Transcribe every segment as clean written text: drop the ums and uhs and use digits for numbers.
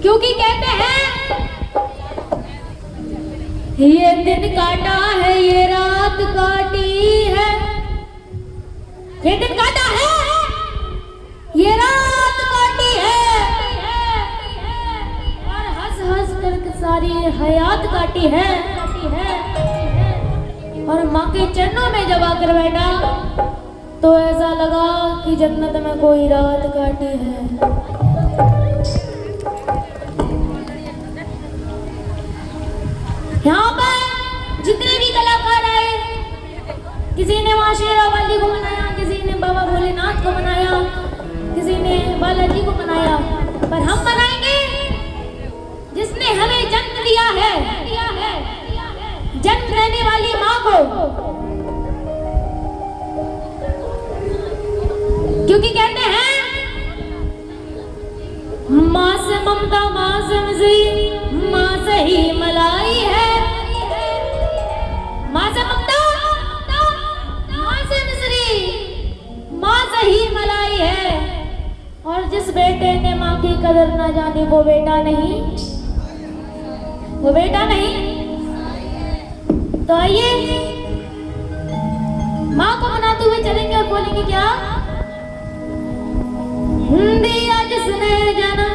क्योंकि कहते हैं ये दिन काटा है, ये रात काटी है, ये दिन काटा है, ये रात काटी है, और हंस हंस कर सारी हयात काटी है। और माँ के चरणों में जब आकर बैठा तो ऐसा लगा कि जन्नत में कोई रात काटी है। यहाँ पर जितने भी कलाकार आए, किसी ने माँ शेरावाली को मनाया, किसी ने बाबा भोलेनाथ को मनाया, किसी ने बालाजी को मनाया, पर हम मनाएंगे जिसने हमें जन्म दिया है, जन्म देने वाली माँ को। क्योंकि कहते हैं माँ से ममता, माँ से मिश्री, माँ से ही मलाई है। माँ से ममता, माँ से मिश्री, माँ से ही मलाई है। और जिस बेटे ने माँ की कदर ना जानी वो बेटा नहीं, वो बेटा नहीं। तो आइए माँ को मनाते हुए चलेंगे और बोलेंगे क्या? दिया जिसने जन्म,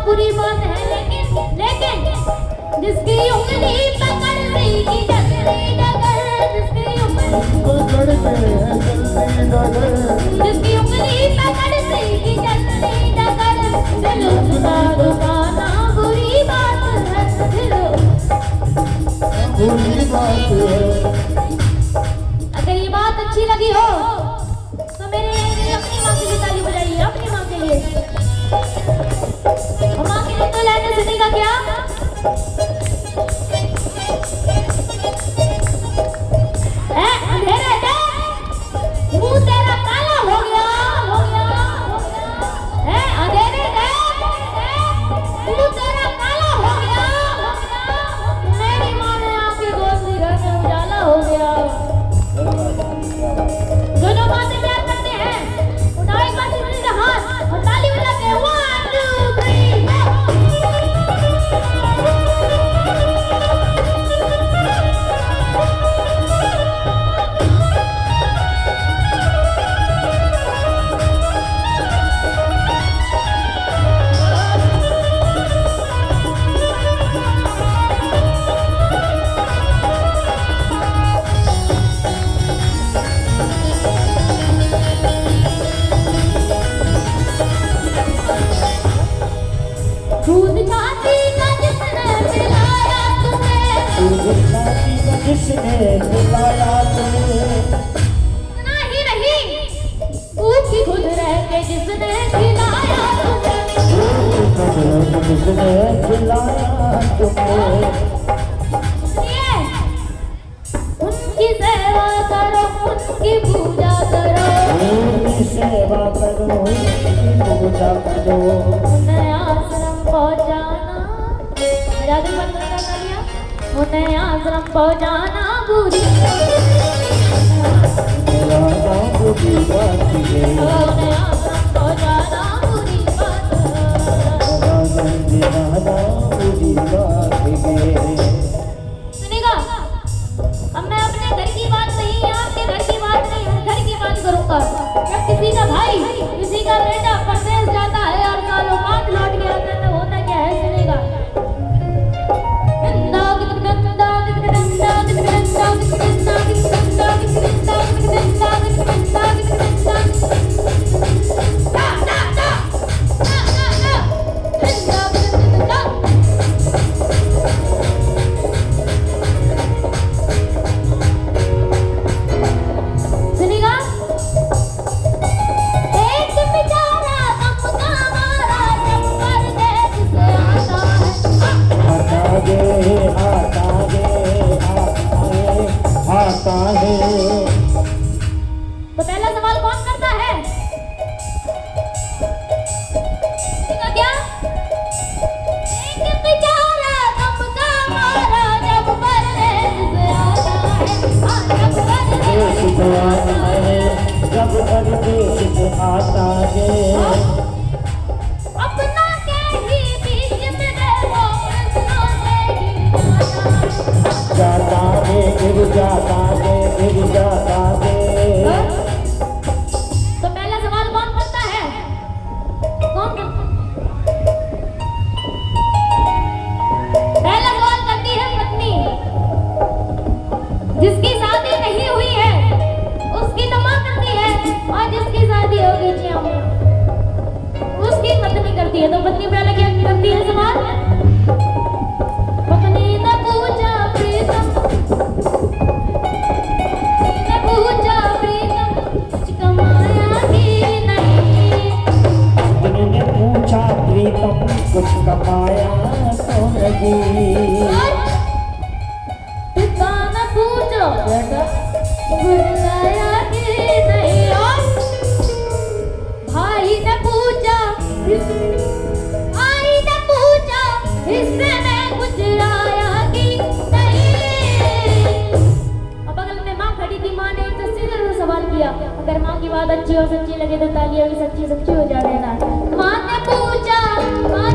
बुरी बात है, लेकिन जिसकी उंगली पकड़ ली की जल्दी डगर, जिसकी उंगली पकड़ ली की जल्दी डगर, दिल उसका दुखाना बुरी बात है, दिल बुरी बात है। अगर ये बात अच्छी लगी हो तो मेरे अपनी माँ के लिए ताली बजाइए, अपनी माँ के लिए। माँ के लिए तो लाइनें सुनेगा क्या? अंधेरे दे, मुंह तेरा काला हो गया, अंधेरे दे, मुंह तेरा काला हो गया, मेरी माँ ने आके गोद घर में उजाला हो गया। दोनों बातें प्यार करते हैं, उठाए बातें मिलते हाथ और ताली बजाते हैं। 1 2 3 दूध छाती का जिसने पिलाया तुम्हें, दूध छाती का जिसने पिलाया तुम्हें, नहीं नहीं भूखी खुद रह के जिसने खिलाया तुम्हें, जिसने खिलाया तुम्हें। उनकी सेवा करो, उनकी पूजा करो, उनकी सेवा करो, उनकी पूजा करो। उन्हें आश्रम पहुँचाना, जादू बंद कर दिया। उन्हें आश्रम पहुँचाना बुरी बात है, उन्हें आश्रम पहुँचाना बुरी बात है। सुनेगा? अब मैं अपने घर की बात नहीं, आपके घर की बात नहीं, घर की बात करूंगा। जब किसी का भाई, किसी का बेटा परदेश जाता है और सालों बाद लौट के आता है तो होता क्या है? सुनेगा? आता गे। अपना के ही बीच में वो प्रश्नों से गिर जाता गे, गिर जाता गे, गिर जाता गे। तो पहला सवाल कौन करता है? कौन करता है? पहला सवाल करती है पत्नी। जिसकी शादी नहीं हुई है उसकी तो मां करती है, और जिसकी शादी हो गई जी उसकी पत्नी करती है। तो पत्नी पहले क्या करती है सवाल? पत्नी ने पूछा प्रीतम, ने पूछा प्रीतम कुछ कमाया कि नहीं। पत्नी ने पूछा प्रीतम कुछ कमाया तो नहीं। पिता ने पूछा बेटा कुछ लाया कि नहीं। और भाई ने पूछा, भाई ने पूछा हिस्से में कुछ लाया कि नहीं। अब बगल में माँ खड़ी थी, माँ ने एक सीधा सवाल किया। अगर माँ की बात अच्छी और सच्ची लगे तो तालियां भी सच्ची सच्ची हो जाने ना। माँ ने पूछा, माँ